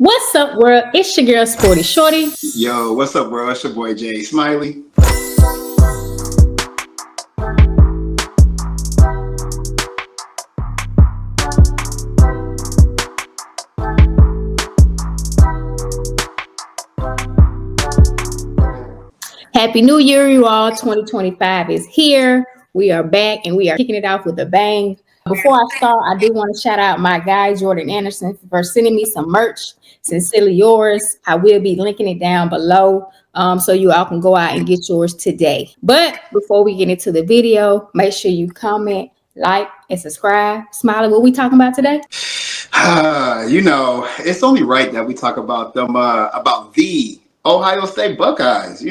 What's up, world? It's your girl, Sporty Shorty. Yo, what's up, world? It's your boy, Jay Smiley. Happy New Year, you all. 2025 is here. We are back and we are kicking it off with a bang. Before I start, I do want to shout out my guy, Jordan Anderson, for sending me some merch. Sincerely yours. I will be linking it down below so you all can go out and get yours today. But before we get into the video, make sure you comment, like, and subscribe. Smiley, what we talking about today? It's only right that we talk about them, about the Ohio State Buckeyes.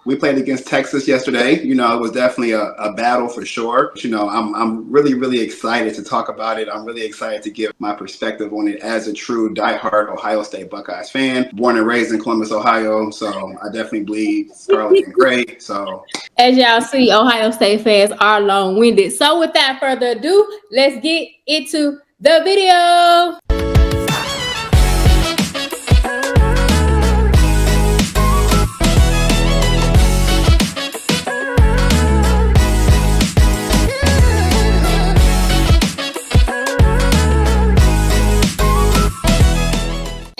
We played against Texas yesterday. It was definitely a battle for sure. I'm really, really excited to talk about it. I'm really excited to give my perspective on it as a true diehard Ohio State Buckeyes fan. Born and raised in Columbus, Ohio, so I definitely bleed scarlet and gray. So, as y'all see, Ohio State fans are long-winded. So without further ado, let's get into the video.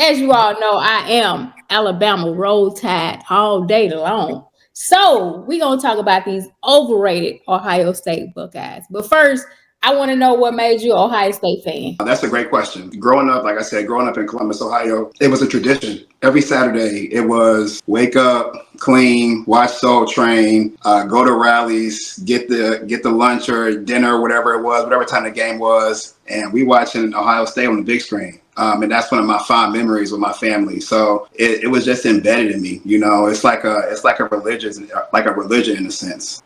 As you all know, I am Alabama Roll Tide all day long. So we're going to talk about these overrated Ohio State Buckeyes. But first, I want to know what made you an Ohio State fan. That's a great question. Growing up, like I said, growing up in Columbus, Ohio, it was a tradition. Every Saturday, it was wake up, clean, watch Soul Train, go to rallies, get the lunch or dinner, whatever it was, whatever time the game was, and we watching Ohio State on the big screen. And that's one of my fond memories with my family. So it was just embedded in me. It's like a religion in a sense.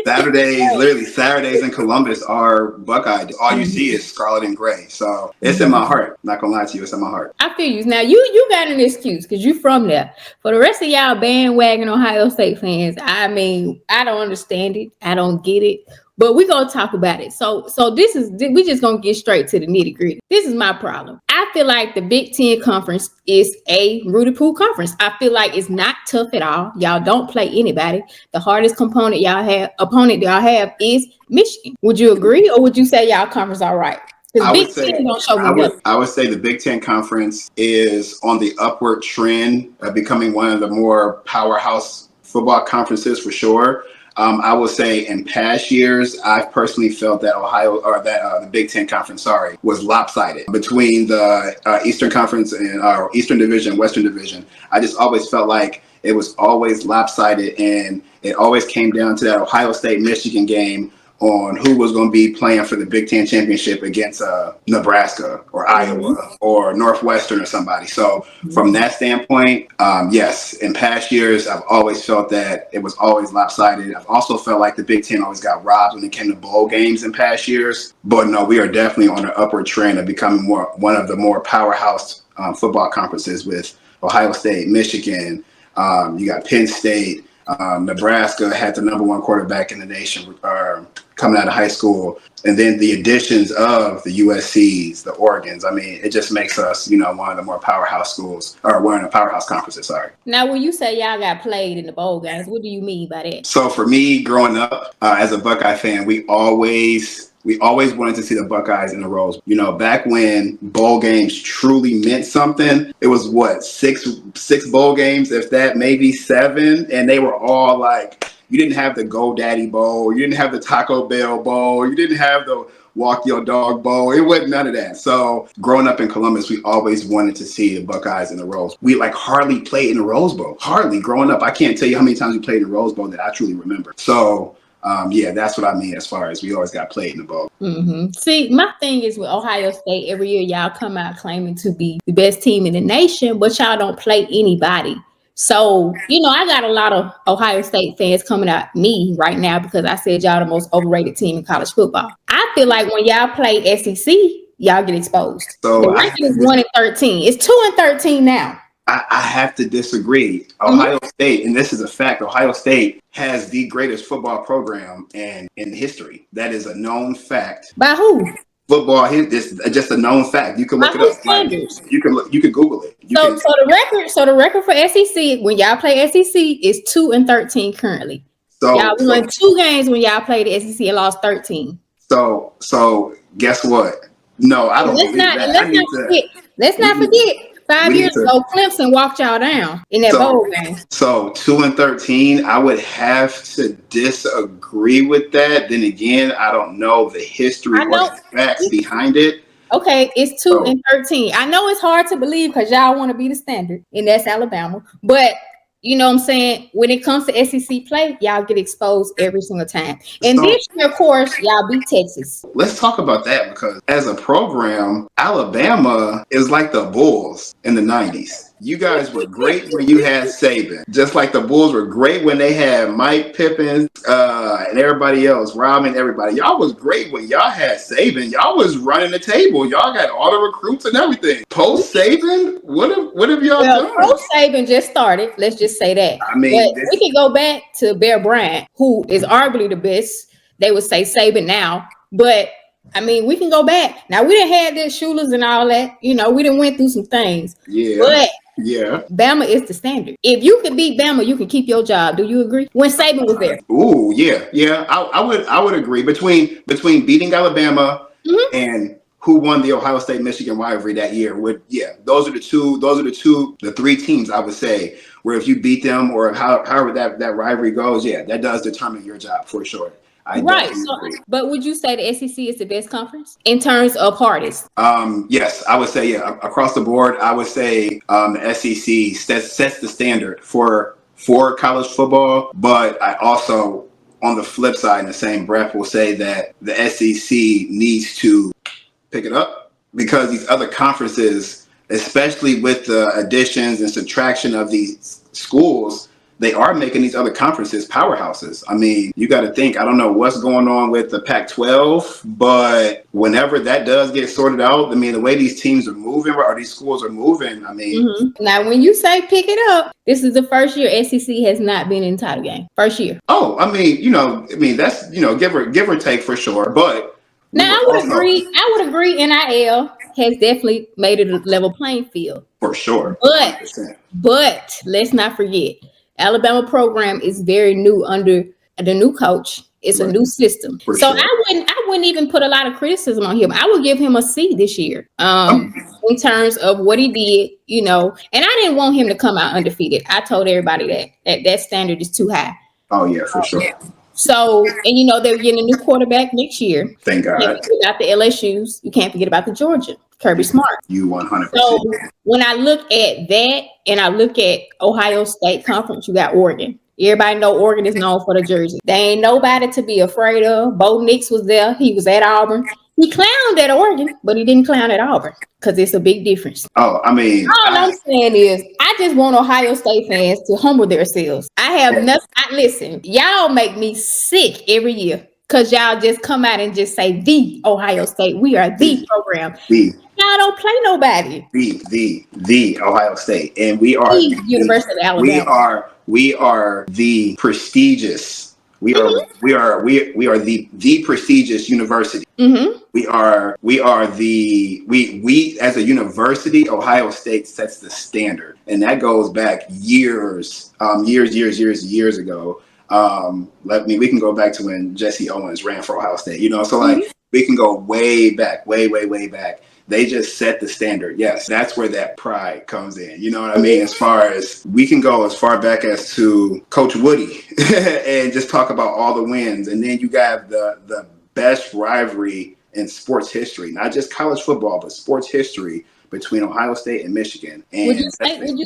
Saturdays in Columbus are Buckeye. All you see is scarlet and gray. So it's in my heart. Not gonna lie to you, it's in my heart. I feel you. Now you got an excuse because you from there. For the rest of y'all bandwagon Ohio State fans, I mean, I don't understand it. I don't get it. But we're gonna talk about it. So we just gonna get straight to the nitty gritty. This is my problem. I feel like the Big Ten conference is a Rudy Poo conference. I feel like it's not tough at all. Y'all don't play anybody. The hardest opponent y'all have is Michigan. Would you agree, or would you say y'all conference all right? I would say the Big Ten conference is on the upward trend of becoming one of the more powerhouse football conferences for sure. I will say in past years, I've personally felt that the Big Ten Conference, was lopsided between the Eastern Conference and Eastern Division, Western Division. I just always felt like it was always lopsided, and it always came down to that Ohio State-Michigan game on who was going to be playing for the Big Ten championship against Nebraska or Iowa or Northwestern or somebody. So from that standpoint, yes, in past years, I've always felt that it was always lopsided. I've also felt like the Big Ten always got robbed when it came to bowl games in past years. But no, we are definitely on an upward trend of becoming one of the more powerhouse football conferences with Ohio State, Michigan. You got Penn State. Nebraska had the number one quarterback in the nation coming out of high school. And then the additions of the USCs, the Oregons. I mean, it just makes us, one of the more powerhouse schools, or one of the powerhouse conferences, Now, when you say y'all got played in the bowl games, what do you mean by that? So for me, growing up as a Buckeye fan, we always wanted to see the Buckeyes in the Rose. Back when bowl games truly meant something, it was six bowl games, if that, maybe 7. And they were all like, you didn't have the GoDaddy Bowl, you didn't have the Taco Bell Bowl, you didn't have the Walk Your Dog Bowl. It wasn't none of that. So growing up in Columbus, we always wanted to see the Buckeyes in the Rose. We hardly played in the Rose Bowl. Hardly. Growing up, I can't tell you how many times we played in the Rose Bowl that I truly remember. So that's what I mean as far as we always got played in the bowl. See, my thing is with Ohio State, every year y'all come out claiming to be the best team in the nation, but y'all don't play anybody. So, I got a lot of Ohio State fans coming at me right now because I said y'all the most overrated team in college football. I feel like when y'all play SEC, y'all get exposed. So the ranking is 1-13. It's 2-13 now. I have to disagree. Ohio State, and this is a fact, Ohio State has the greatest football program in history. That is a known fact. By who? Football is just a known fact. You can look it up. You can Google it. the record for SEC when y'all play SEC is 2-13 currently. So y'all won 2 games when y'all played the SEC and lost 13. So guess what? No, I don't believe that. Let's not forget. 5 years ago, Clemson walked y'all down in that bowl game. So 2-13, I would have to disagree with that. Then again, I don't know the history or the facts behind it. Okay, it's 2-13. I know it's hard to believe because y'all want to be the standard, and that's Alabama. But you know what I'm saying? When it comes to SEC play, y'all get exposed every single time. And this year, of course, y'all beat Texas. Let's talk about that because as a program, Alabama is like the Bulls in the 90s. You guys were great when you had Saban, just like the Bulls were great when they had Mike Pippen and everybody else, Robin, everybody. Y'all was great when y'all had Saban. Y'all was running the table. Y'all got all the recruits and everything. Post Saban, what have y'all done? Post Saban just started. Let's just say that. I mean, we can go back to Bear Bryant, who is arguably the best. They would say Saban now, but I mean, we can go back. Now, we didn't have the Schullers and all that. You know, we done went through some things. Yeah. But yeah, Bama is the standard. If you can beat Bama, you can keep your job. Do you agree? When Saban was there. Ooh, yeah. I would agree. Between beating Alabama and who won the Ohio State Michigan rivalry that year, those are the 3 teams I would say where if you beat them or however that rivalry goes, that does determine your job for sure. Right. But would you say the SEC is the best conference in terms of hardest? Yes, I would say across the board. I would say the SEC sets the standard for college football. But I also, on the flip side, in the same breath, will say that the SEC needs to pick it up because these other conferences, especially with the additions and subtraction of these schools, they are making these other conferences powerhouses. I mean, you got to think, I don't know what's going on with the Pac-12, but whenever that does get sorted out, I mean, the way these teams are moving or these schools are moving, I mean. Now, when you say pick it up, this is the first year SEC has not been in the title game. First year. Oh, I mean, that's, give or take for sure. But now I would agree NIL has definitely made it a level playing field. For sure. 100%. But let's not forget, Alabama program is very new under the new coach. It's a new system. So sure. I wouldn't even put a lot of criticism on him. I would give him a C this year in terms of what he did, and I didn't want him to come out undefeated. I told everybody that standard is too high. Oh, yeah, for sure. So, and they're getting a new quarterback next year. Thank God. You can't forget about the LSUs. You can't forget about the Georgia. Kirby Smart. You 100%. So when I look at that and I look at Ohio State Conference, you got Oregon. Everybody know Oregon is known for the jersey. They ain't nobody to be afraid of. Bo Nix was there. He was at Auburn. He clowned at Oregon, but he didn't clown at Auburn because it's a big difference. Oh, I mean. All I'm saying is I just want Ohio State fans to humble themselves. I have nothing. Listen, y'all make me sick every year because y'all just come out and just say the Ohio State. We are the program. Y'all don't play nobody. The Ohio State. And we are the University of Alabama. We are the prestigious. We are the prestigious university. Mm-hmm. We as a university, Ohio State sets the standard, and that goes back years ago. We can go back to when Jesse Owens ran for Ohio State. So we can go way back. They just set the standard. Yes, that's where that pride comes in. You know what I mean? As far as we can go as far back as to Coach Woody and just talk about all the wins. And then you got the best rivalry in sports history, not just college football, but sports history between Ohio State and Michigan. And would you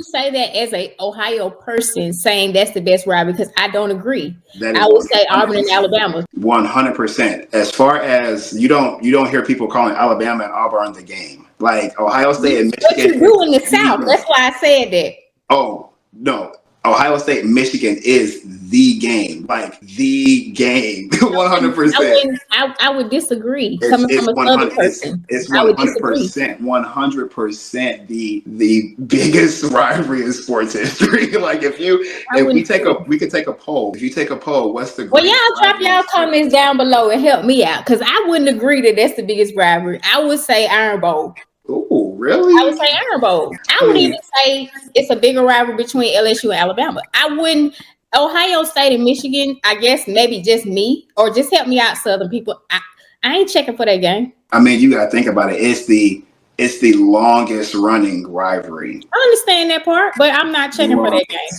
say that as a Ohio person saying that's the best rivalry? Because I don't agree. I would say Auburn and Alabama. 100%. As far as you don't hear people calling Alabama and Auburn the game. Like Ohio State and Michigan. What you do in the South? That's why I said that. Oh no. Ohio State and Michigan is the game, like the game, 100%. I would disagree. Coming from a Southern person, it's 100% the biggest rivalry in sports history. Like if we could take a poll. If you take a poll, what's the y'all drop y'all comments down below and help me out because I wouldn't agree that that's the biggest rivalry. I would say Iron Bowl. Ooh. Really? I would say Iron Bowl. I would even say it's a bigger rivalry between LSU and Alabama. I wouldn't. Ohio State and Michigan, I guess maybe just me, or just help me out, Southern people. I ain't checking for that game. I mean, you gotta think about it. It's the longest running rivalry. I understand that part, but I'm not checking for that game.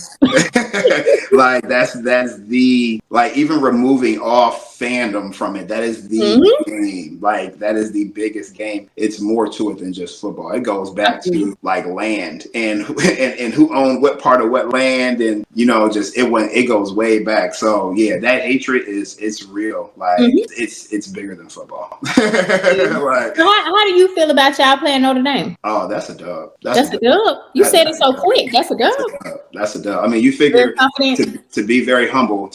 Like that's the, like, even removing off fandom from it, that is the game. Like that is the biggest game. It's more to it than just football. It goes back to like land and who owned what part of what land, and just it goes way back. So yeah, that hatred it's real. Like it's bigger than football. Like, so how do you feel about y'all playing Notre Dame? Oh, that's a dub. That's a dub. You said it so quick. That's a dub. That's a dub. I mean, you figure to be very humble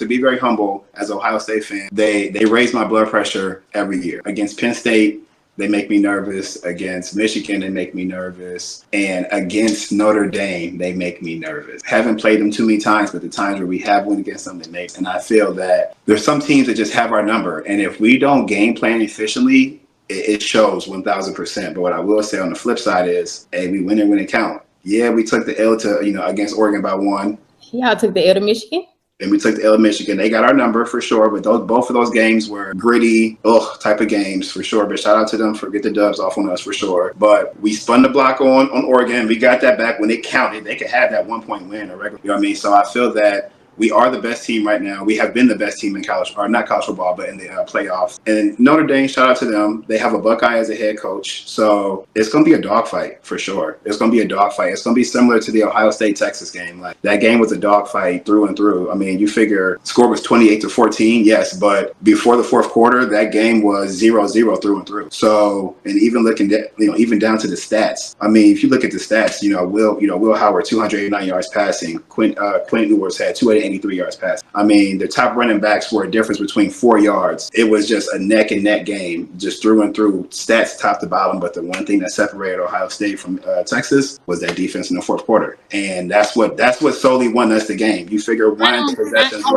as an Ohio State fan, they raise my blood pressure every year. Against Penn State, they make me nervous. Against Michigan, they make me nervous. And against Notre Dame, they make me nervous. Haven't played them too many times, but the times where we have won against them, they make. And I feel that there's some teams that just have our number. And if we don't game plan efficiently, it shows 1,000%. But what I will say on the flip side is, hey, we win it when it count. Yeah, we took the L to against Oregon by 1. Y'all took the L to Michigan. And we took the L to Michigan. They got our number for sure. But both of those games were gritty, type of games for sure. But shout out to them for get the dubs off on us for sure. But we spun the block on Oregon. We got that back when it counted. They could have that 1-point win or regular. You know what I mean? So I feel that we are the best team right now. We have been the best team in not college football, but in the playoffs. And Notre Dame, shout out to them. They have a Buckeye as a head coach. So it's going to be a dogfight for sure. It's going to be a dogfight. It's going to be similar to the Ohio State-Texas game. Like that game was a dogfight through and through. I mean, you figure score was 28-14, yes, but before the fourth quarter, that game was 0-0 through and through. So, and even looking at, even down to the stats. I mean, if you look at the stats, Will Howard, 289 yards passing. Quint Ewers had 283 yards passing. I mean, the top running backs were a difference between 4 yards. It was just a neck and neck game, just through and through, stats top to bottom. But the one thing that separated Ohio State from Texas was that defense in the fourth quarter, and that's what solely won us the game. You figure one possession. I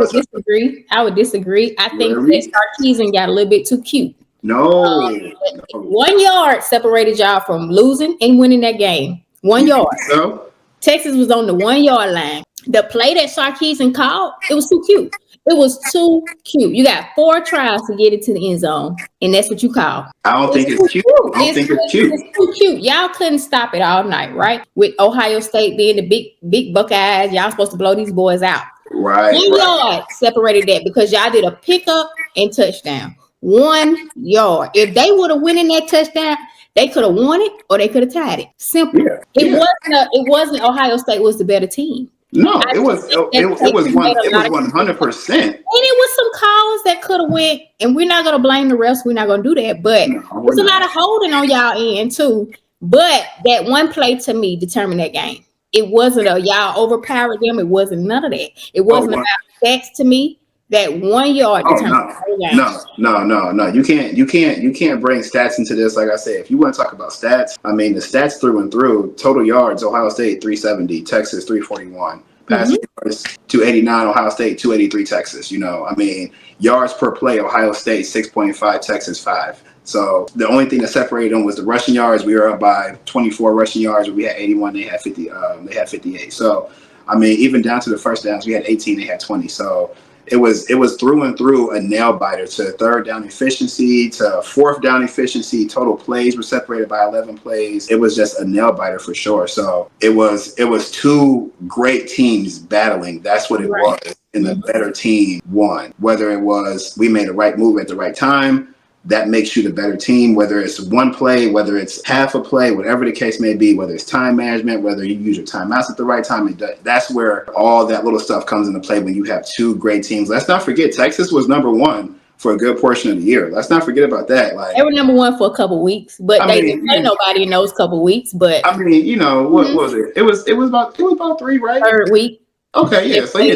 would disagree. I think that Sarkisian got a little bit too cute. No. 1 yard separated y'all from losing and winning that game. 1 yard. So? Texas was on the 1 yard line. The play that Sarkisian called, it was too cute. It was too cute. You got 4 tries to get it to the end zone, and that's what you call. I don't think it's cute. I don't think it's cute. It's too cute. Y'all couldn't stop it all night, right? With Ohio State being the big Buckeyes, y'all supposed to blow these boys out. Right. 1 yard separated that because y'all did a pickup and touchdown. 1 yard. If they would have won in that touchdown, they could have won it or they could have tied it. Simple. Yeah. It wasn't Ohio State was the better team. No, it was 100%. And it was some calls that could have went, and we're not gonna blame the refs. We're not gonna do that. But there's a lot of holding on y'all end too. But that one play to me determined that game. It wasn't y'all overpowered them. It wasn't none of that. It wasn't about stats to me. That 1 yard determined the game. No. You can't bring stats into this. Like I said, if you want to talk about stats, I mean the stats through and through. Total yards: Ohio State 370, Texas 341. Passing yards 289, Ohio State 283, Texas. I mean yards per play: Ohio State 6.5, Texas 5. So the only thing that separated them was the rushing yards. We were up by 24 rushing yards. We had 81. They had 50. They had 58. So I mean, even down to the first downs, we had 18. They had 20. So it was through and through a nail biter to third down efficiency, to fourth down efficiency. Total plays were separated by 11 plays. It was just a nail biter for sure. So it was 2 great teams battling. That's what it was. And the better team won. Whether it was we made the right move at the right time, that makes you the better team, whether it's one play, whether it's half a play, whatever the case may be, whether it's time management, whether you use your timeouts at the right time. That's where all that little stuff comes into play when you have 2 great teams. Let's not forget, Texas was number 1 for a good portion of the year. Let's not forget about that. Like, they were number 1 for a couple weeks, but they didn't play nobody in those couple weeks. But I mean, what was it? It was about 3, right? 3rd week. Okay, yeah. So yeah,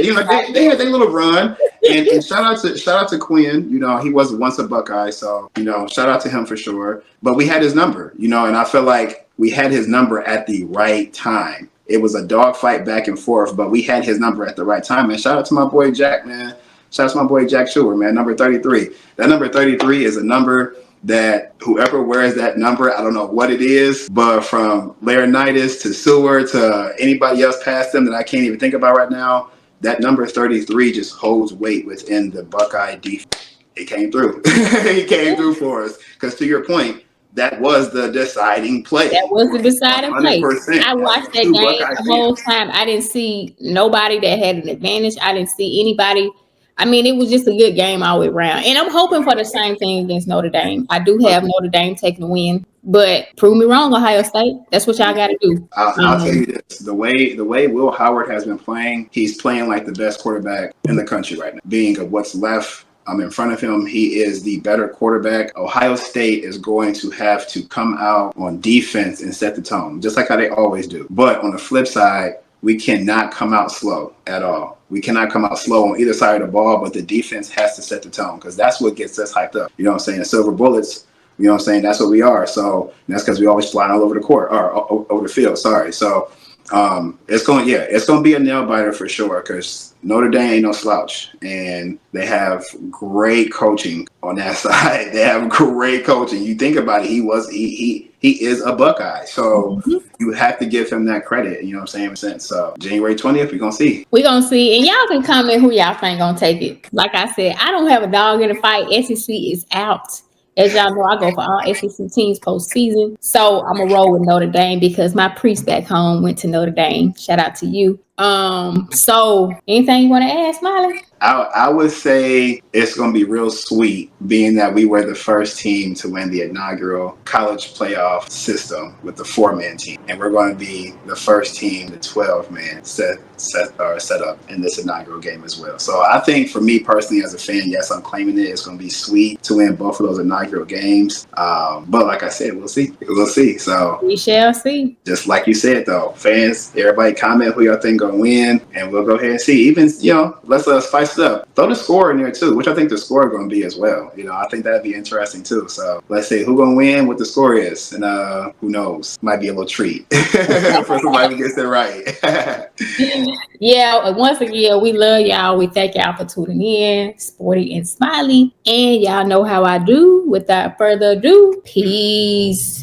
they had their little run, and shout out to Quinn. He was once a Buckeye, so shout out to him for sure. But we had his number, and I feel like we had his number at the right time. It was a dogfight back and forth, but we had his number at the right time. And shout out to my boy Jack, man. Shout out to my boy Jack Schuer, man. Number 33. That number 33 is a number that whoever wears that number, I don't know what it is, but from Laurinaitis to Seward to anybody else past them that I can't even think about right now, that number 33 just holds weight within the Buckeye defense. It came through. It came through for us. Because to your point, that was the deciding play. That was the deciding play. 100%. I watched that game the whole time. I didn't see nobody that had an advantage. I didn't see anybody. I mean, it was just a good game all the way around. And I'm hoping for the same thing against Notre Dame. I do have Notre Dame taking the win, but prove me wrong, Ohio State. That's what y'all got to do. I'll tell you this: the way Will Howard has been playing, he's playing like the best quarterback in the country right now. Being of what's left in front of him, he is the better quarterback. Ohio State is going to have to come out on defense and set the tone, just like how they always do. But on the flip side, we cannot come out slow at all. We cannot come out slow on either side of the ball, but the defense has to set the tone because that's what gets us hyped up. You know what I'm saying? The Silver Bullets, you know what I'm saying? That's what we are. So that's because we always flying all over the court or over the field. Sorry. So it's going to be a nail biter for sure because Notre Dame ain't no slouch, and they have great coaching on that side. They have great coaching. You think about it, he is a Buckeye, so you have to give him that credit. You know what I'm saying? So January 20th, we're gonna see. We're gonna see, and y'all can comment who y'all think gonna take it. Like I said, I don't have a dog in the fight. SEC is out. As y'all know, I go for all SEC teams postseason. So I'm gonna roll with Notre Dame because my priest back home went to Notre Dame. Shout out to you. So anything you want to add, Smiley? I would say it's going to be real sweet, being that we were the first team to win the inaugural college playoff system with the 4-man team, and we're going to be the first team, the 12-man set up in this inaugural game as well. So I think for me personally, as a fan, yes, I'm claiming it. It's going to be sweet to win both of those inaugural games. But like I said, we'll see. We'll see. So we shall see. Just like you said, though, fans, everybody comment who y'all think gonna win, and we'll go ahead and see. Even let's spice it up. Throw the score in there too, which I think the score is gonna be as well. I think that'd be interesting too. So let's see who gonna win, what the score is, and who knows, might be a little treat for somebody who gets it right. Yeah. Once again, we love y'all. We thank y'all for tuning in. Shorty and Smiley, and y'all know how I do. Without further ado, peace.